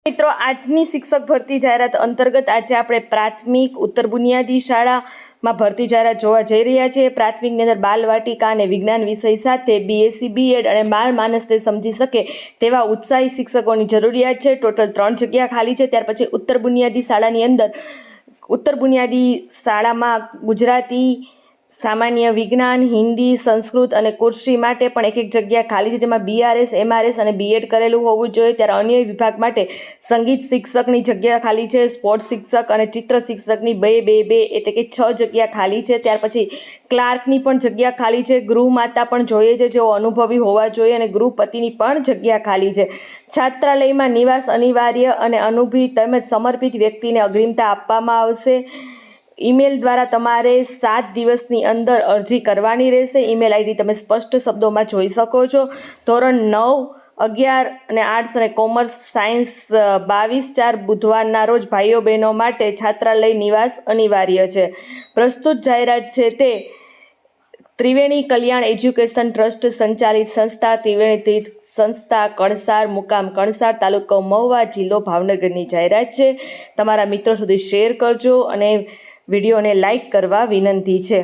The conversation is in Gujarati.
મિત્રો, આજની શિક્ષક ભરતી જાહેરાત અંતર્ગત આજે આપણે પ્રાથમિક ઉત્તર બુનિયાદી શાળામાં ભરતી જાહેરાત જોવા જઈ રહ્યા છીએ। પ્રાથમિકની અંદર બાલવાટિકા અને વિજ્ઞાન વિષય સાથે BSc BEd અને બાળ માનસને સમજી શકે તેવા ઉત્સાહી શિક્ષકોની જરૂરિયાત છે। ટોટલ 3 જગ્યા ખાલી છે। ત્યાર પછી ઉત્તર બુનિયાદી શાળાની અંદર ઉત્તર બુનિયાદી શાળામાં ગુજરાતી, સામાન્ય વિજ્ઞાન, હિન્દી, સંસ્કૃત અને કુર્સી માટે પણ એક જગ્યા ખાલી છે, જેમાં BRS, MRS અને BEd કરેલું હોવું જોઈએ। ત્યારે અન્ય વિભાગ માટે સંગીત શિક્ષકની જગ્યા ખાલી છે, સ્પોર્ટ્સ શિક્ષક અને ચિત્ર શિક્ષકની બે એટલે કે 6 જગ્યા ખાલી છે। ત્યાર પછી ક્લાર્કની પણ જગ્યા ખાલી છે, ગૃહમાતા પણ જોઈએ છે જેઓ અનુભવી હોવા જોઈએ અને ગૃહપતિની પણ જગ્યા ખાલી છે। છાત્રાલયમાં નિવાસ અનિવાર્ય અને અનુભવી તેમજ સમર્પિત વ્યક્તિને અગ્રિમતા આપવામાં આવશે। ઈમેલ દ્વારા તમારે 7 દિવસની અંદર અરજી કરવાની રહેશે। ઈમેલ આઈડી તમે સ્પષ્ટ શબ્દોમાં જોઈ શકો છો। ધોરણ 9, 11 અને આર્ટ્સ અને કોમર્સ, સાયન્સ 22/4 બુધવારના રોજ ભાઈઓ બહેનો માટે છાત્રાલય નિવાસ અનિવાર્ય છે। પ્રસ્તુત જાહેરાત છે તે ત્રિવેણી કલ્યાણ એજ્યુકેશન ટ્રસ્ટ સંચાલિત સંસ્થા ત્રિવેણી તીર્થ સંસ્થા કણસાર, મુકામ કણસાર, તાલુકો મહુવા, જિલ્લો ભાવનગરની જાહેરાત છે। તમારા મિત્રો સુધી શેર કરજો અને વિડીયોને લાઈક કરવા વિનંતી છે।